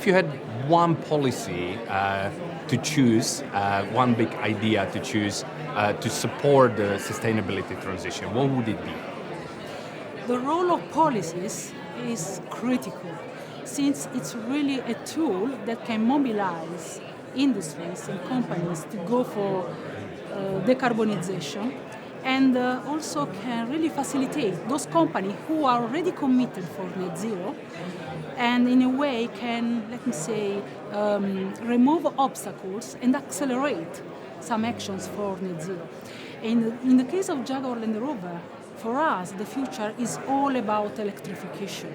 if you had one policy to choose, one big idea to choose to support the sustainability transition, what would it be? The role of policies is critical since it's really a tool that can mobilize industries and companies to go for decarbonization and also can really facilitate those companies who are already committed for net zero and in a way can, let me say, remove obstacles and accelerate some actions for net zero. In the case of Jaguar and Rover, for us, the future is all about electrification,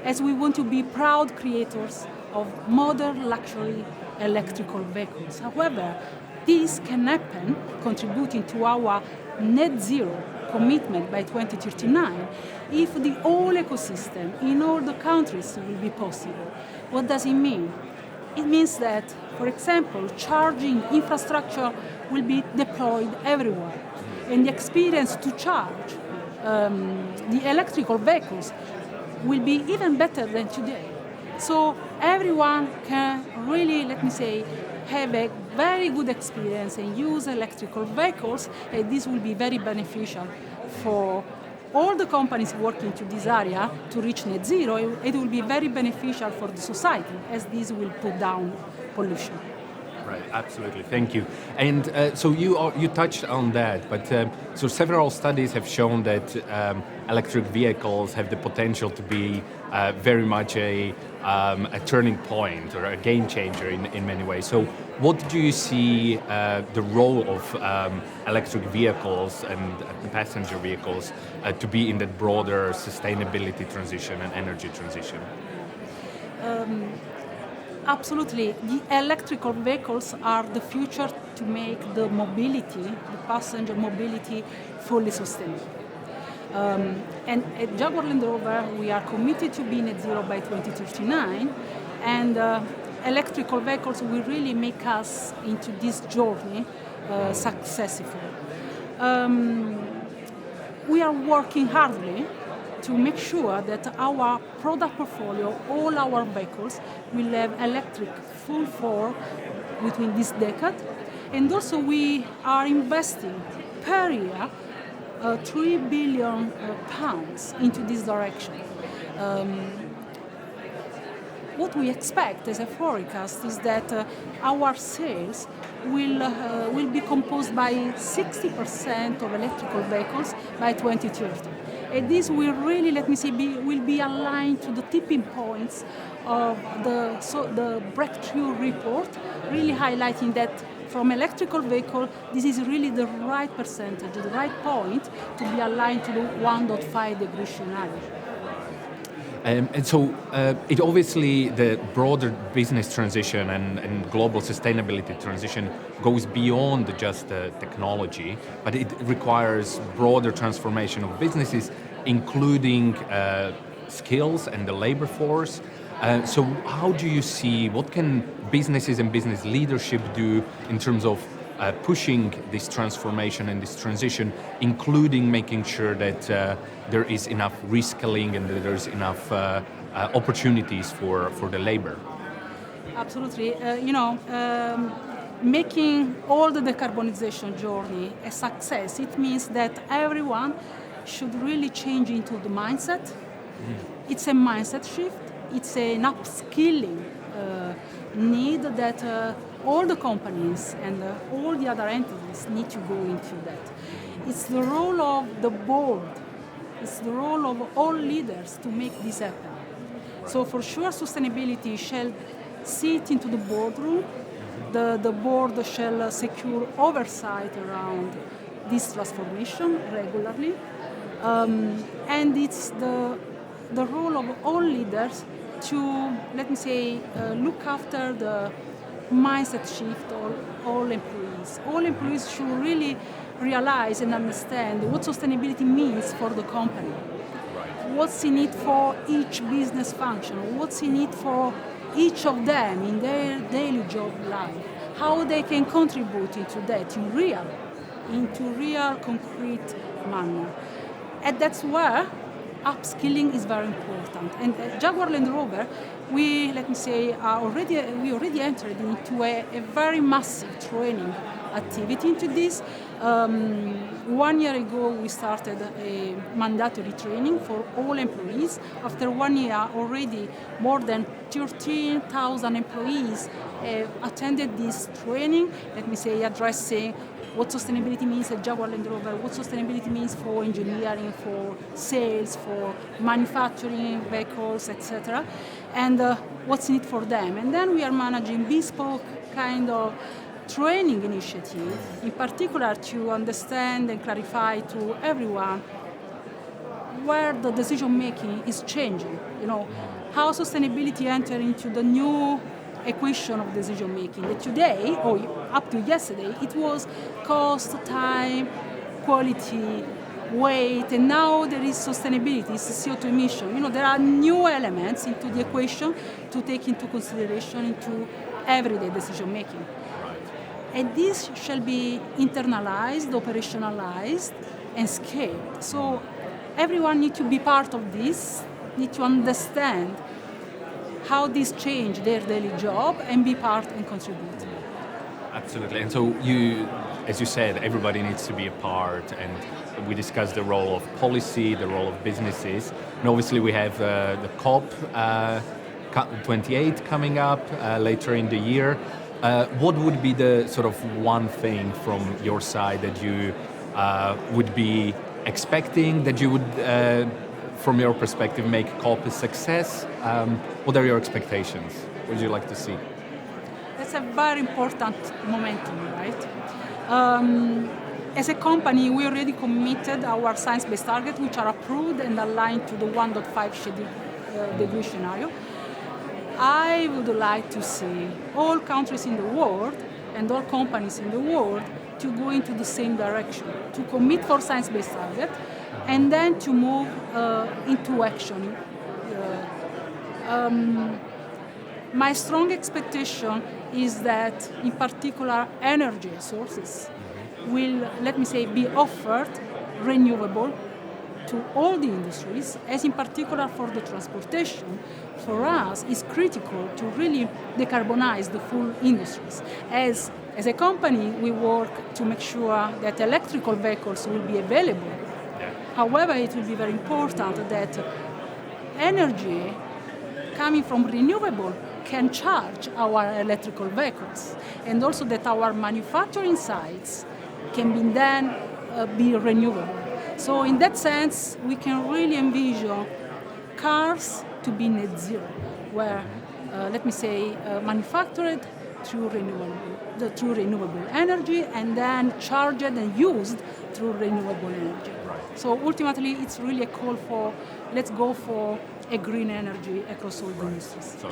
as we want to be proud creators of modern luxury electrical vehicles. However, this can happen contributing to our net zero commitment by 2039 if the whole ecosystem in all the countries will be possible. What does it mean? It means that, for example, charging infrastructure will be deployed everywhere, and the experience to charge the electrical vehicles will be even better than today. So everyone can really, let me say, have a very good experience and use electrical vehicles, and this will be very beneficial for all the companies working to this area to reach net zero. It will be very beneficial for the society, as this will put down pollution. Right, absolutely. Thank you. And so you touched on that, but so several studies have shown that electric vehicles have the potential to be very much a turning point or a game changer in many ways. So what do you see the role of electric vehicles and passenger vehicles to be in that broader sustainability transition and energy transition? Absolutely. The electrical vehicles are the future to make the mobility, the passenger mobility, fully sustainable. And at Jaguar Land Rover, we are committed to be net zero by 2039, and electrical vehicles will really make us into this journey successful. We are working hardly to make sure that our product portfolio, all our vehicles, will have electric full force within this decade. And also we are investing per year 3 billion pounds into this direction. What we expect as a forecast is that our sales will be composed by 60% of electrical vehicles by 2030. And this will really, let me say, will be aligned to the tipping points of the breakthrough report, really highlighting that from electrical vehicle, this is really the right percentage, the right point to be aligned to the 1.5 degree scenario. And so it obviously, the broader business transition and global sustainability transition goes beyond just the technology, but it requires broader transformation of businesses, including skills and the labor force. So how do you see, what can businesses and business leadership do in terms of pushing this transformation and this transition, including making sure that there is enough reskilling and that there's enough opportunities for the labor? Absolutely. Making all the decarbonization journey a success, it means that everyone should really change into the mindset. It's a mindset shift. It's an upskilling need that all the companies and all the other entities need to go into that. It's the role of the board, it's the role of all leaders to make this happen. So for sure sustainability shall sit into the boardroom, the board shall secure oversight around this transformation regularly, and it's the role of all leaders to, let me say, look after the mindset shift of all employees. All employees should really realize and understand what sustainability means for the company. Right. What's in it for each business function? What's in it for each of them in their daily job life? How they can contribute into that into real concrete manner. And that's where upskilling is very important. And Jaguar Land Rover, we already entered into a very massive training activity into this. 1 year ago, we started a mandatory training for all employees. After 1 year, already more than 13,000 employees attended this training, addressing what sustainability means at Jaguar Land Rover, what sustainability means for engineering, for sales, for manufacturing vehicles, etc., and what's in it for them. And then we are managing bespoke kind of training initiative, in particular to understand and clarify to everyone where the decision making is changing. How sustainability enter into the new equation of decision making. That today, or up to yesterday, it was cost, time, quality, weight, and now there is sustainability, it's CO2 emission. There are new elements into the equation to take into consideration into everyday decision making. And this shall be internalized, operationalized, and scaled. So everyone needs to be part of this, need to understand how this change their daily job and be part and contribute. Absolutely. And so as you said, everybody needs to be a part, and we discussed the role of policy, the role of businesses, and obviously we have the COP 28 coming up later in the year. What would be the sort of one thing from your side that you would be expecting, that you would, from your perspective, make COP a success? What are your expectations? What would you like to see? That's a very important momentum, right? As a company, we already committed our science-based targets, which are approved and aligned to the 1.5 degree scenario. I would like to see all countries in the world and all companies in the world to go into the same direction, to commit for science-based target, and then to move into action. My strong expectation is that, in particular, energy sources will, be offered renewable to all the industries, as in particular for the transportation. For us, is critical to really decarbonize the full industries. As a company, we work to make sure that electrical vehicles will be available. Yeah. However, it will be very important that energy coming from renewable can charge our electrical vehicles, and also that our manufacturing sites can be renewable. So in that sense, we can really envision cars to be net zero, where, manufactured through renewable energy, and then charged and used through renewable energy. Right. So ultimately, it's really a call for, let's go for a green energy across all the industries. So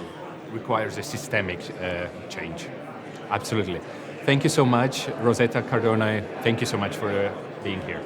requires a systemic change. Absolutely. Thank you so much, Rossella Cardone. Thank you so much for being here.